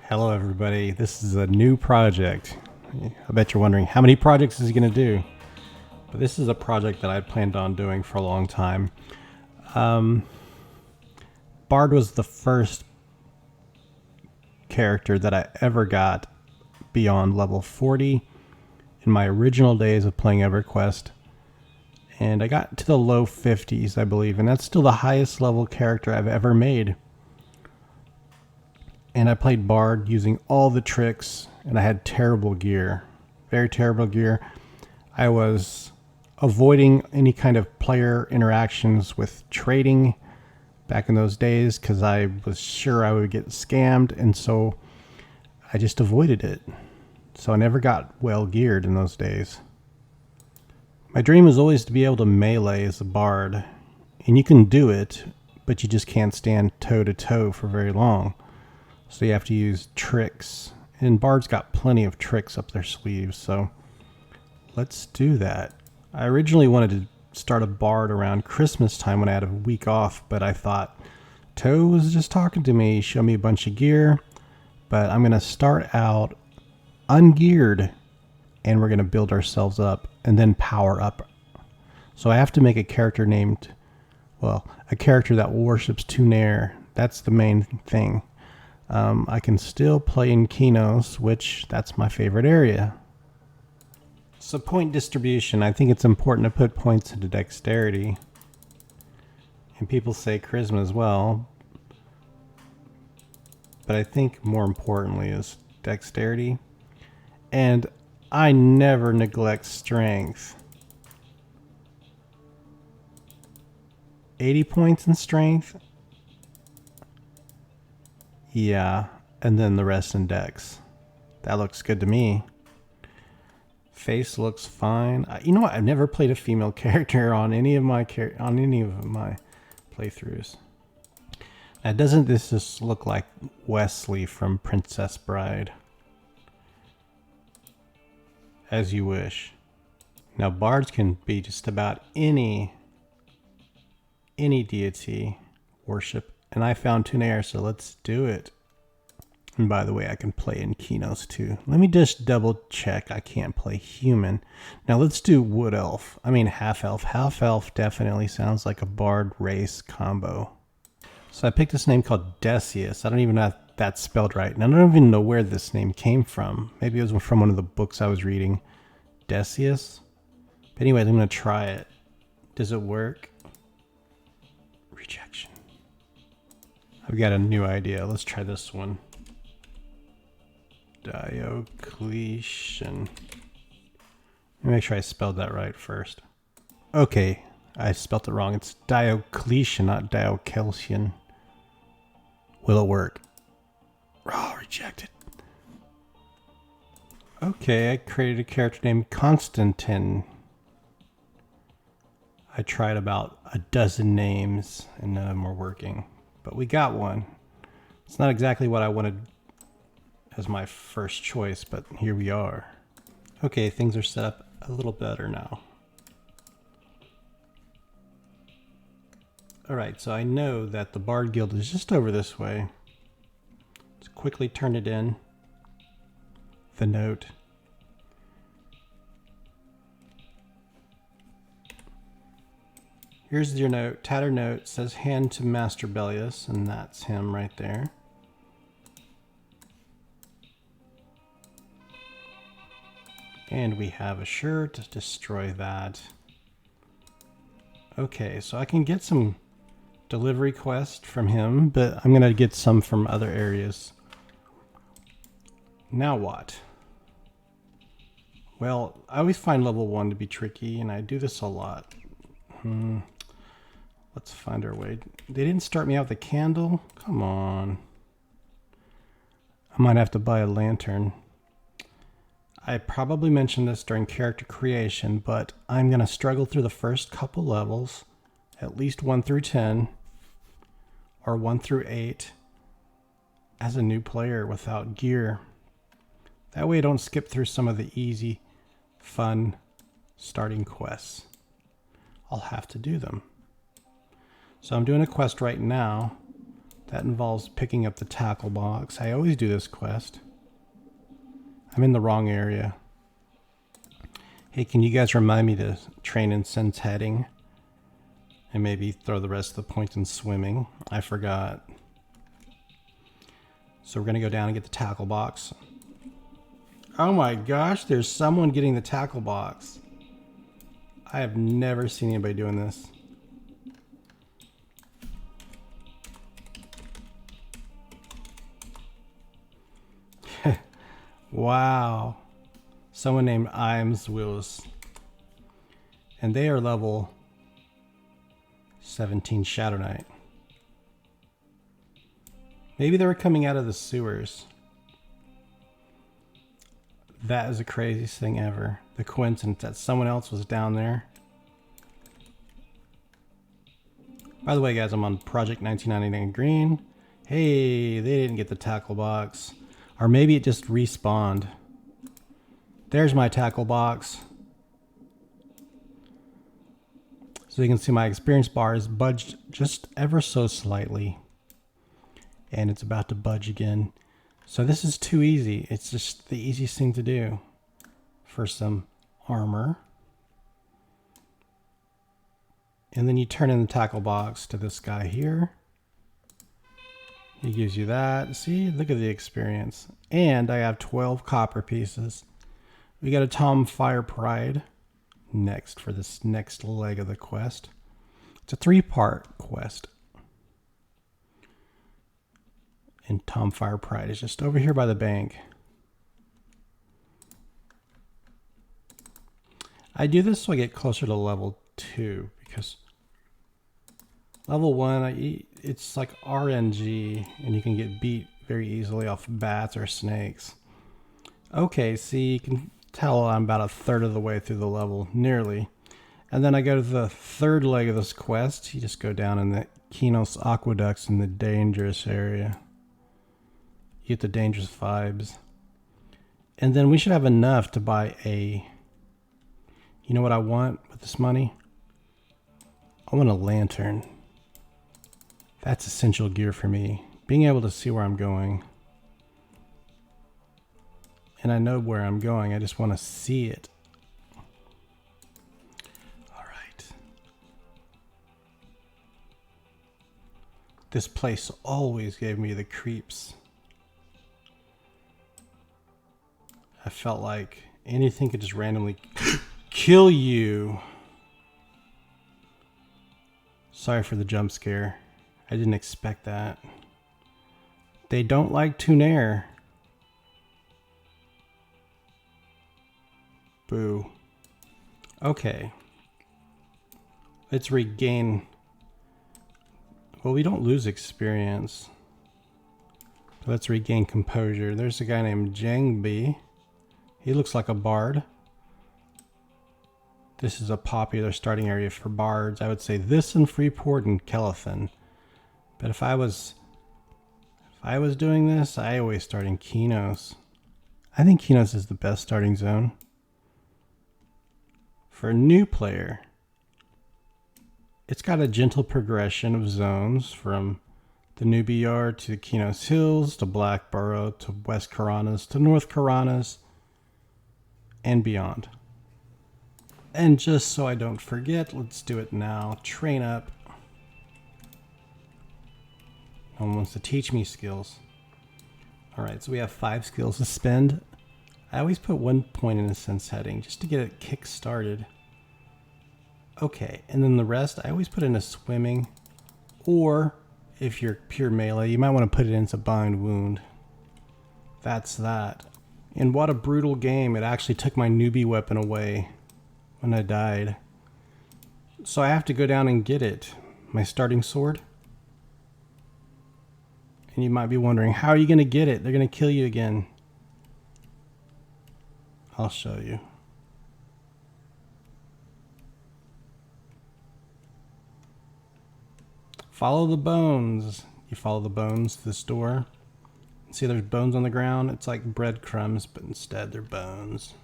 Hello everybody, this is a new project. I bet you're wondering how many projects is he going to do? But this is a project that I planned on doing for a long time. Bard was the first character that I ever got beyond level 40 in my original days of playing Everquest. And I got to the low 50s, I believe, and that's still the highest level character I've ever made. And I played Bard using all the tricks, and I had terrible gear. Very terrible gear. I was avoiding any kind of player interactions with trading back in those days because I was sure I would get scammed, and so I just avoided it. So I never got well geared in those days. My dream was always to be able to melee as a Bard, and you can do it, but you just can't stand toe to toe for very long. So you have to use tricks. And Bard's got plenty of tricks up their sleeves, so let's do that. I originally wanted to start a Bard around Christmas time when I had a week off, but I thought Toe was just talking to me, show me a bunch of gear, but I'm going to start out ungeared, and we're going to build ourselves up and then power up. So I have to make a character named, well, a character that worships Tunair. That's the main thing. I can still play in Qeynos, which that's my favorite area. So point distribution, I think it's important to put points into dexterity. And people say charisma as well. But I think more importantly is dexterity. And I never neglect strength. 80 points in strength. Yeah, and then the rest in dex. That looks good to me. Face looks fine. You know what? I've never played a female character on any of my playthroughs. Now, doesn't this just look like Wesley from Princess Bride? As you wish. Now, bards can be just about any deity worship. And I found Tunair, so let's do it. And by the way, I can play in Qeynos too. Let me just double check I can't play human. Now let's do wood elf. I mean half elf. Half elf definitely sounds like a bard race combo. So I picked this name called Decius. I don't even know if that's spelled right. And I don't even know where this name came from. Maybe it was from one of the books I was reading. Decius? But anyways, I'm going to try it. Does it work? Rejection. I've got a new idea. Let's try this one. Diocletian. Let me make sure I spelled that right first. Okay, I spelled it wrong. It's Diocletian, not Diocletian. Will it work? Oh, rejected. Okay, I created a character named Constantine. I tried about a dozen names and none of them were working. But we got one. It's not exactly what I wanted as my first choice, but here we are. Okay, things are set up a little better now. Alright, so I know that the Bard Guild is just over this way. Let's quickly turn it in. The note. Here's your note. Tatter note says hand to Master Bellius, and that's him right there. And we have a shirt. Destroy that. Okay, so I can get some delivery quest from him, but I'm gonna get some from other areas. Now what? Well, I always find level 1 to be tricky, and I do this a lot. Let's find our way. They didn't start me out with a candle? Come on. I might have to buy a lantern. I probably mentioned this during character creation, but I'm going to struggle through the first couple levels, at least 1 through 10, or 1 through 8, as a new player without gear. That way I don't skip through some of the easy, fun starting quests. I'll have to do them. So I'm doing a quest right now That involves picking up the tackle box. I always do this quest. I'm in the wrong area. Hey, can you guys remind me to train in sense heading? And maybe throw the rest of the points in swimming. I forgot. So we're going to go down and get the tackle box. Oh my gosh, there's someone getting the tackle box. I have never seen anybody doing this. Wow. Someone named Imes Willis. And they are level 17 Shadow Knight. Maybe they were coming out of the sewers. That is the craziest thing ever. The coincidence that someone else was down there. By the way, guys, I'm on Project 1999 Green. Hey, they didn't get the tackle box. Or maybe it just respawned. There's my tackle box. So you can see my experience bar is budged just ever so slightly. And it's about to budge again. So this is too easy. It's just the easiest thing to do. For some armor. And then you turn in the tackle box to this guy here. He gives you that. See, look at the experience. And I have 12 copper pieces. We got a Tom Fire Pride next for this next leg of the quest. It's a 3-part quest. And Tom Fire Pride is just over here by the bank. I do this so I get closer to level 2 because level 1, it's like RNG, and you can get beat very easily off bats or snakes. Okay, see, you can tell I'm about a third of the way through the level, nearly. And then I go to the third leg of this quest. You just go down in the Qeynos aqueducts in the dangerous area. You get the dangerous vibes. And then we should have enough to buy a... You know what I want with this money? I want a lantern. That's essential gear for me. Being able to see where I'm going. And I know where I'm going. I just want to see it. All right. This place always gave me the creeps. I felt like anything could just randomly kill you. Sorry for the jump scare. I didn't expect that. They don't like Tunair. Boo. Okay. Let's regain. Well, we don't lose experience. But let's regain composure. There's a guy named Jangbi. He looks like a bard. This is a popular starting area for bards. I would say this and Freeport and Kellethan. But if I was doing this, I always start in Qeynos. I think Qeynos is the best starting zone. For a new player, it's got a gentle progression of zones from the Newbie Yard to the Qeynos Hills to Blackborough to West Karanas to North Karanas and beyond. And just so I don't forget, let's do it now. Train up. No one wants to teach me skills. Alright, so we have 5 skills to spend. I always put 1 point in a sense heading just to get it kick started. Okay, and then the rest I always put in a swimming, or if you're pure melee, you might want to put it into bind wound. That's that. And what a brutal game. It actually took my newbie weapon away when I died. So I have to go down and get it. My starting sword. And you might be wondering, how are you going to get it? They're going to kill you again. I'll show you. Follow the bones. You follow the bones to this door. See, there's bones on the ground. It's like breadcrumbs, but instead they're bones.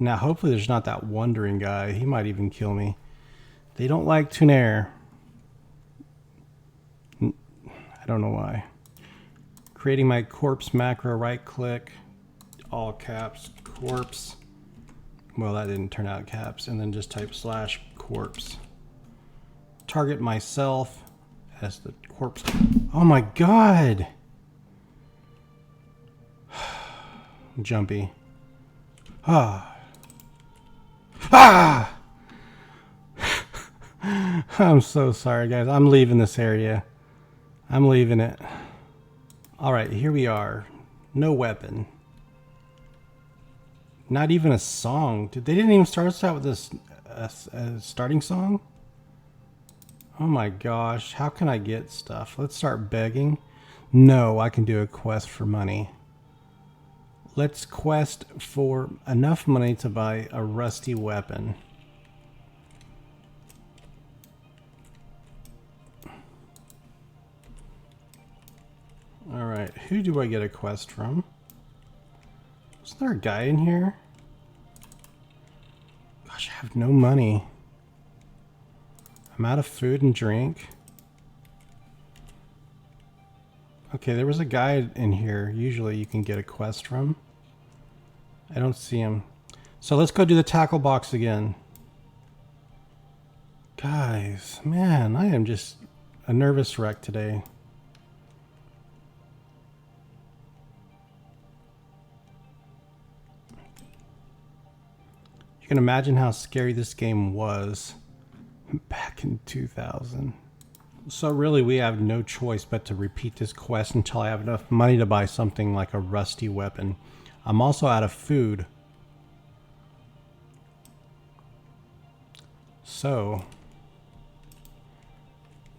Now, hopefully there's not that wandering guy. He might even kill me. They don't like Tunair. I don't know why. Creating my corpse macro, right click, all caps, corpse. Well, that didn't turn out caps. And then just type /corpse. Target myself as the corpse. Oh my God. Jumpy. Ah. Ah! I'm so sorry, guys. I'm leaving this area. I'm leaving it. All right, here we are. No weapon. Not even a song. They didn't even start us out with this a starting song? Oh my gosh. How can I get stuff? Let's start begging. No, I can do a quest for money. Let's quest for enough money to buy a rusty weapon. All right, who do I get a quest from? Is there a guy in here? Gosh, I have no money. I'm out of food and drink. Okay, there was a guy in here. Usually you can get a quest from. I don't see him. So let's go do the tackle box again. Guys, man, I am just a nervous wreck today. You can imagine how scary this game was back in 2000. So really we have no choice but to repeat this quest until I have enough money to buy something like a rusty weapon. I'm also out of food. So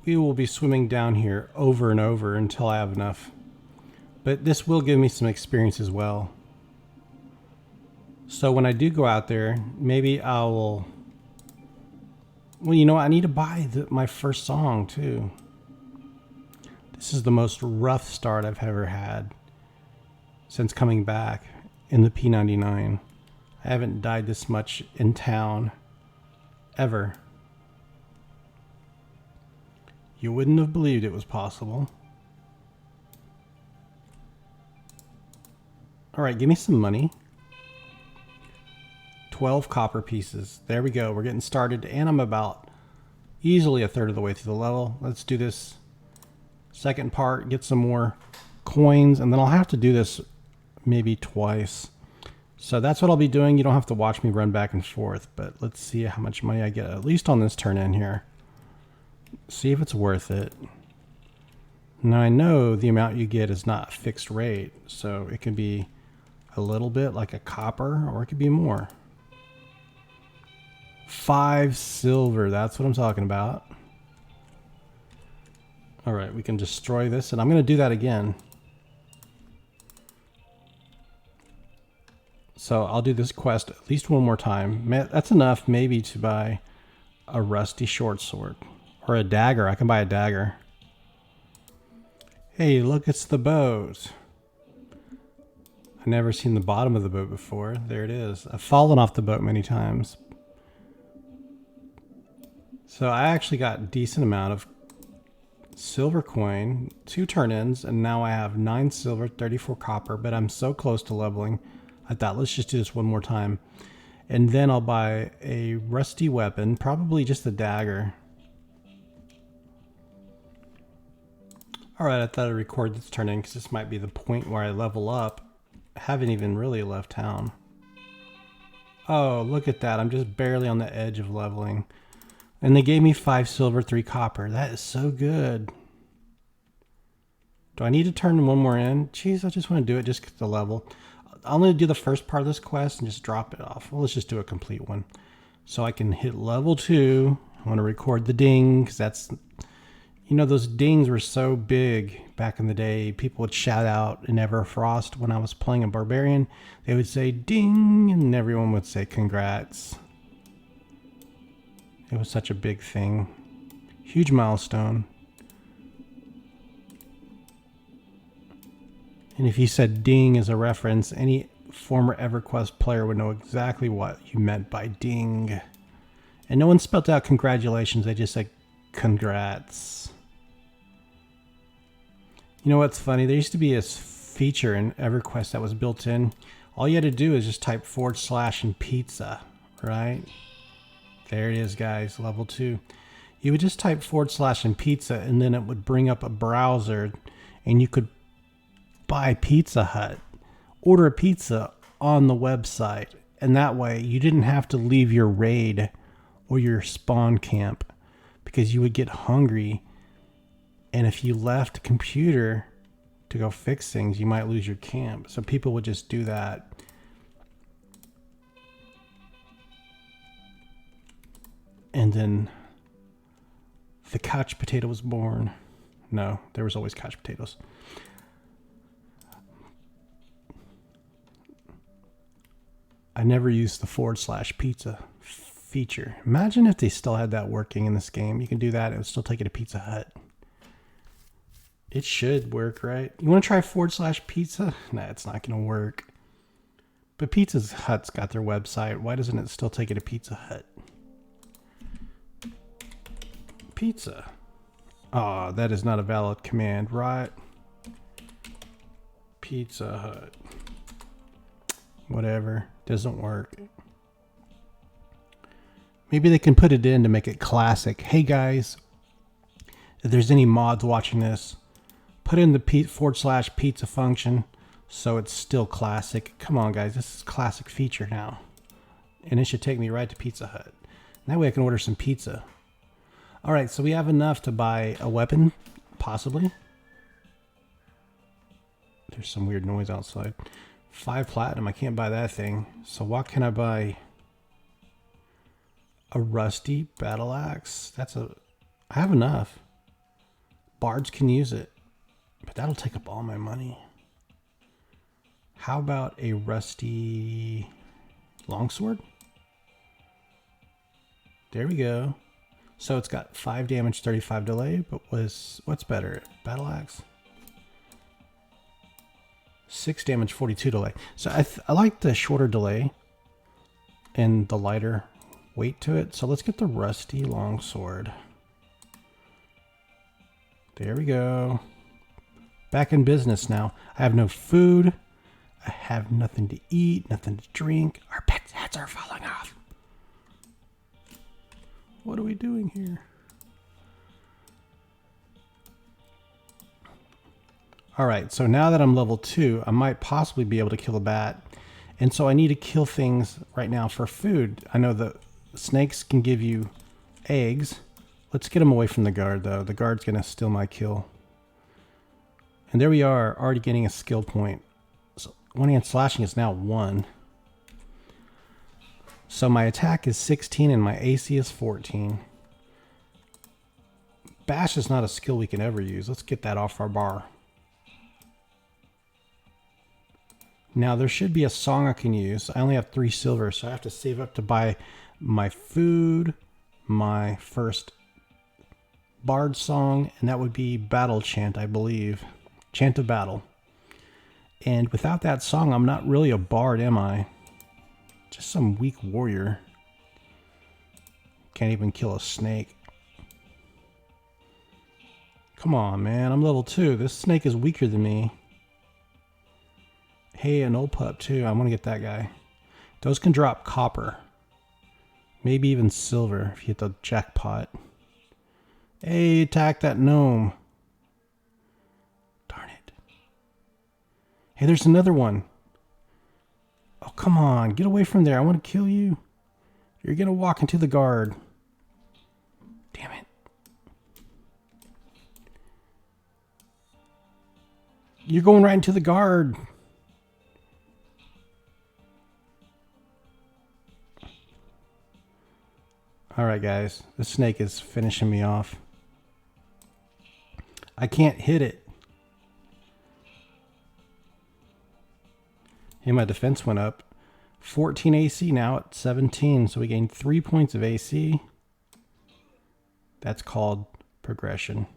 we will be swimming down here over and over until I have enough. But this will give me some experience as well. So when I do go out there, maybe I will... Well, you know what? I need to buy my first song, too. This is the most rough start I've ever had since coming back in the P99. I haven't died this much in town, ever. You wouldn't have believed it was possible. All right, give me some money. 12 copper pieces. There we go. We're getting started, and I'm about easily a third of the way through the level. Let's do this second part, get some more coins, and then I'll have to do this maybe twice. So that's what I'll be doing. You don't have to watch me run back and forth, but let's see how much money I get, at least on this turn in here. See if it's worth it. Now I know the amount you get is not a fixed rate, so it can be a little bit like a copper, or it could be more. 5 silver, that's what I'm talking about. All right, we can destroy this, and I'm going to do that again. So I'll do this quest at least one more time. That's enough maybe to buy a rusty short sword. Or a dagger, I can buy a dagger. Hey, look, it's the boat. I've never seen the bottom of the boat before. There it is. I've fallen off the boat many times. So I actually got a decent amount of silver coin, 2 turn-ins, and now I have 9 silver, 34 copper, but I'm so close to leveling. I thought, let's just do this one more time. And then I'll buy a rusty weapon, probably just a dagger. All right, I thought I'd record this turn-in because this might be the point where I level up. I haven't even really left town. Oh, look at that. I'm just barely on the edge of leveling. And they gave me 5 silver, 3 copper. That is so good. Do I need to turn one more in? Jeez, I just want to do it just to level. I'll only do the first part of this quest and just drop it off. Well, let's just do a complete one. So I can hit level 2. I want to record the ding because that's... You know, those dings were so big back in the day. People would shout out in Everfrost when I was playing a barbarian. They would say ding, and everyone would say congrats. It was such a big thing. Huge milestone. And if you said ding as a reference, any former Everquest player would know exactly what you meant by ding. And no one spelled out congratulations, they just said congrats. You know what's funny? There used to be a feature in Everquest that was built in. All you had to do is just type / and pizza, right? There it is, guys, level 2. You would just type / and pizza, and then it would bring up a browser, and you could buy Pizza Hut, order a pizza on the website, and that way you didn't have to leave your raid or your spawn camp because you would get hungry, and if you left the computer to go fix things, you might lose your camp. So people would just do that. And then the couch potato was born. No, there was always couch potatoes. I never used the / pizza feature. Imagine if they still had that working in this game. You can do that and still take it to Pizza Hut. It should work, right? You want to try / pizza? Nah, it's not going to work. But Pizza Hut's got their website. Why doesn't it still take it to Pizza Hut? Pizza. Oh, that is not a valid command, right? Pizza Hut. Whatever. Doesn't work. Maybe they can put it in to make it classic. Hey guys, if there's any mods watching this, put in the / pizza function so it's still classic. Come on guys, this is a classic feature now. And it should take me right to Pizza Hut. And that way I can order some pizza. Alright, so we have enough to buy a weapon, possibly. There's some weird noise outside. 5 platinum, I can't buy that thing. So what can I buy? A rusty battle axe. I have enough. Bards can use it, but that'll take up all my money. How about a rusty longsword? There we go. So it's got 5 damage, 35 delay, but what's better? Battle axe? 6 damage, 42 delay. So I like the shorter delay and the lighter weight to it. So let's get the rusty longsword. There we go. Back in business now. I have no food. I have nothing to eat, nothing to drink. Our pets' heads are falling off. What are we doing here? Alright, so now that I'm level 2, I might possibly be able to kill a bat. And so I need to kill things right now for food. I know the snakes can give you eggs. Let's get them away from the guard, though. The guard's going to steal my kill. And there we are, already getting a skill point. So one-hand slashing is now 1. So my attack is 16 and my AC is 14. Bash is not a skill we can ever use. Let's get that off our bar. Now there should be a song I can use. I only have 3 silver, so I have to save up to buy my food, my first bard song, and that would be Battle Chant, I believe. Chant of Battle. And without that song, I'm not really a bard, am I? Just some weak warrior. Can't even kill a snake. Come on, man. I'm level 2. This snake is weaker than me. Hey, an old pup, too. I want to get that guy. Those can drop copper. Maybe even silver if you hit the jackpot. Hey, attack that gnome. Darn it. Hey, there's another one. Oh, come on. Get away from there. I want to kill you. You're going to walk into the guard. Damn it. You're going right into the guard. Alright, guys. This snake is finishing me off. I can't hit it. Hey, my defense went up. 14 AC now at 17, so we gained 3 points of AC. That's called progression.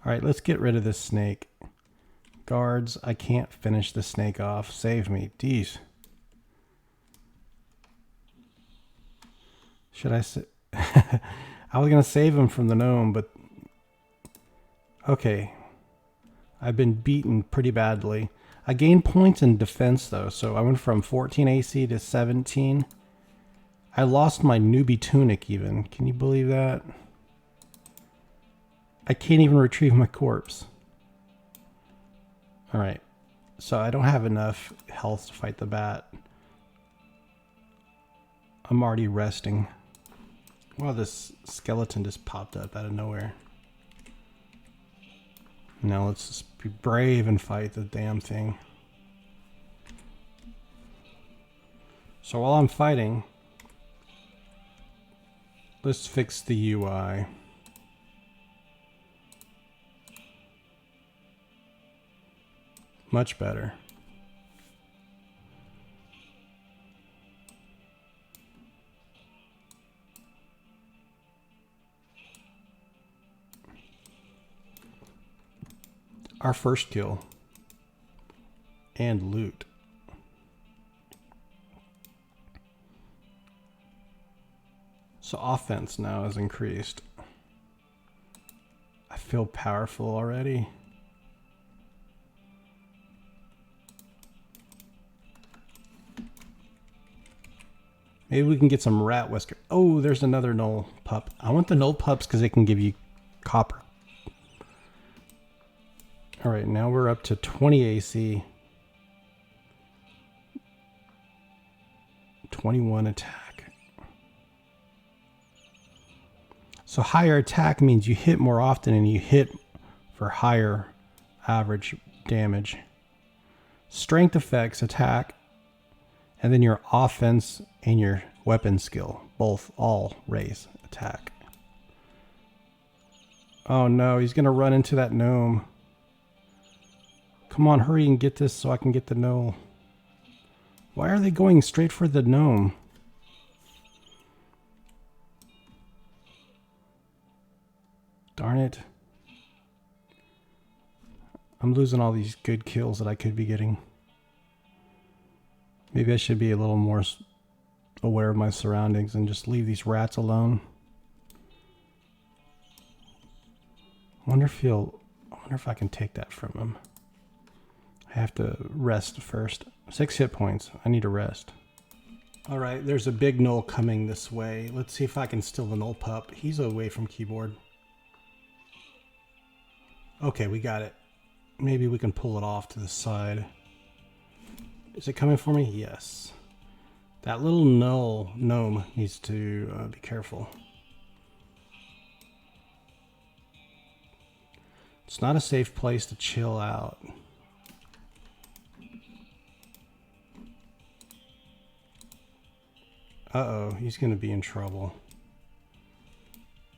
Alright, let's get rid of this snake. Guards, I can't finish the snake off. Save me. Jeez. Should I say... I was going to save him from the gnome, but... Okay. I've been beaten pretty badly. I gained points in defense though, so I went from 14 AC to 17. I lost my newbie tunic even. Can you believe that? I can't even retrieve my corpse. Alright, so I don't have enough health to fight the bat. I'm already resting. Wow, this skeleton just popped up out of nowhere. Now let's just be brave and fight the damn thing. So while I'm fighting, let's fix the UI. Much better. Our first kill. And loot. So offense now has increased. I feel powerful already. Maybe we can get some rat whisker. Oh, there's another null pup. I want the null pups because they can give you copper. All right, now we're up to 20 AC. 21 attack. So higher attack means you hit more often and you hit for higher average damage. Strength effects attack, and then your offense and your weapon skill both all raise attack. Oh no, he's gonna run into that gnome. Come on, hurry and get this so I can get the gnome. Why are they going straight for the gnome? Darn it. I'm losing all these good kills that I could be getting. Maybe I should be a little more aware of my surroundings and just leave these rats alone. I wonder if I can take that from him. I have to rest first. 6 hit points. I need to rest. All right, there's a big null coming this way. Let's see if I can steal the null pup. He's away from keyboard. Okay, we got it. Maybe we can pull it off to the side. Is it coming for me? Yes. That little gnome needs to be careful. It's not a safe place to chill out. Uh-oh, he's gonna be in trouble.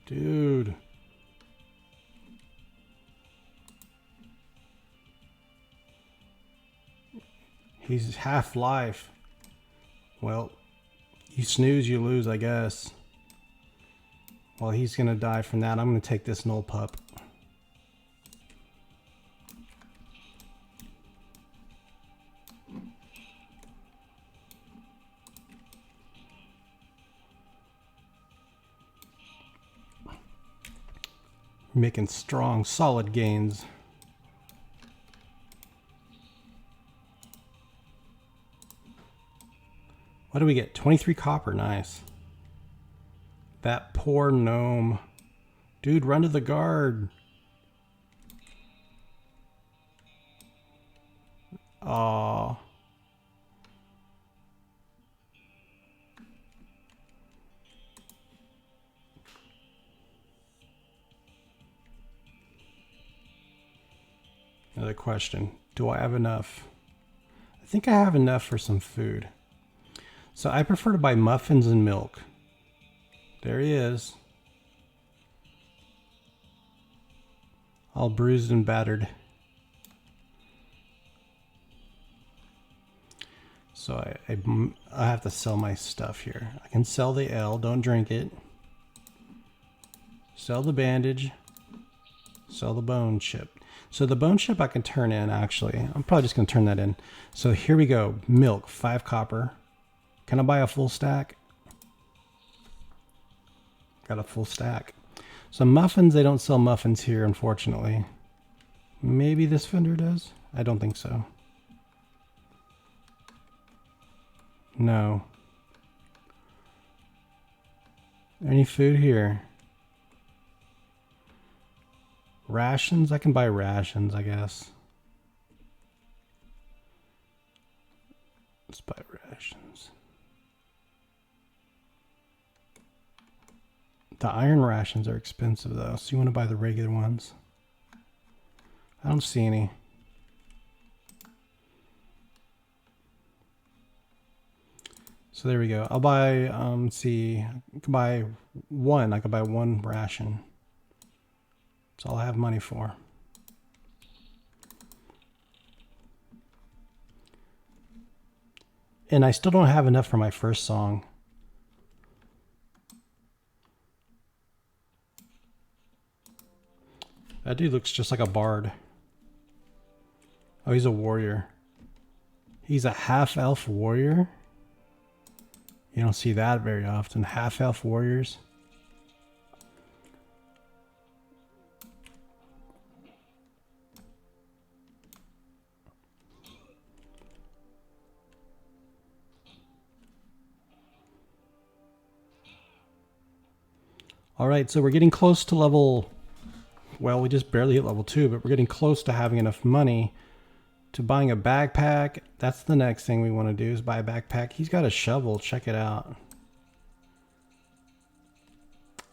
Dude. He's half life. Well, you snooze, you lose, I guess. Well, he's gonna die from that. I'm gonna take this null pup. Making strong, solid gains. What do we get? 23 copper, nice. That poor gnome. Dude, run to the guard. Aww. Another question. Do I have enough? I think I have enough for some food. So I prefer to buy muffins and milk. There he is. All bruised and battered. So I have to sell my stuff here. I can sell the L, don't drink it. Sell the bandage. Sell the bone chip. So the bone chip I can turn in, actually. I'm probably just going to turn that in. So here we go. Milk, 5 copper. Can I buy a full stack? Got a full stack. So muffins, they don't sell muffins here, unfortunately. Maybe this vendor does? I don't think so. No. Any food here? Rations? I can buy rations, I guess. Let's buy rations. The iron rations are expensive though, so you want to buy the regular ones. I don't see any. So there we go. I'll buy, let's see, I can buy one. I can buy one ration. That's all I have money for. And I still don't have enough for my first song. That dude looks just like a bard. Oh, he's a warrior. He's a half-elf warrior? You don't see that very often. Half-elf warriors. All right, so we're getting close to level... Well, we just barely hit level 2, but we're getting close to having enough money to buying a backpack. That's the next thing we want to do is buy a backpack. He's got a shovel. Check it out.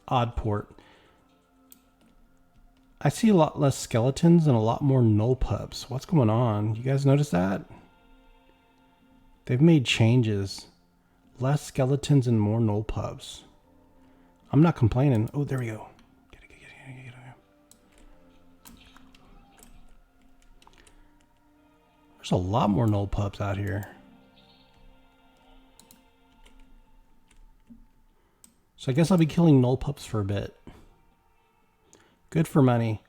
Oddport. I see a lot less skeletons and a lot more null pups. What's going on? You guys notice that? They've made changes. Less skeletons and more null pups. I'm not complaining. Oh, there we go. There's a lot more null pups out here. So I guess I'll be killing null pups for a bit. Good for money.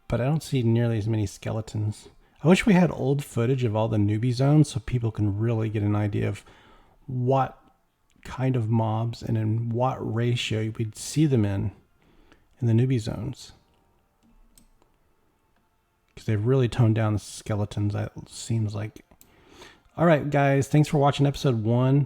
But I don't see nearly as many skeletons. I wish we had old footage of all the newbie zones so people can really get an idea of what kind of mobs and in what ratio we'd see them in the newbie zones. Because they've really toned down the skeletons, it seems like. Alright guys, thanks for watching episode 1.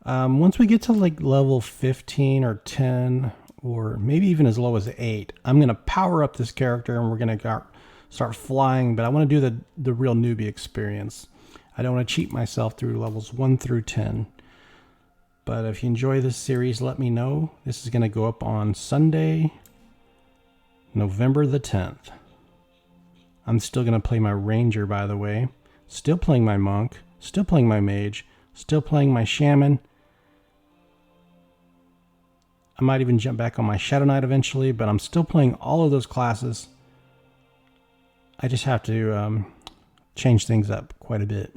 Once we get to like level 15 or 10, or maybe even as low as 8, I'm going to power up this character and we're going to start flying, but I want to do the real newbie experience. I don't want to cheat myself through levels 1 through 10. But if you enjoy this series, let me know. This is going to go up on Sunday, November the 10th. I'm still going to play my ranger, by the way. Still playing my monk. Still playing my mage. Still playing my shaman. I might even jump back on my shadow knight eventually, but I'm still playing all of those classes. I just have to change things up quite a bit.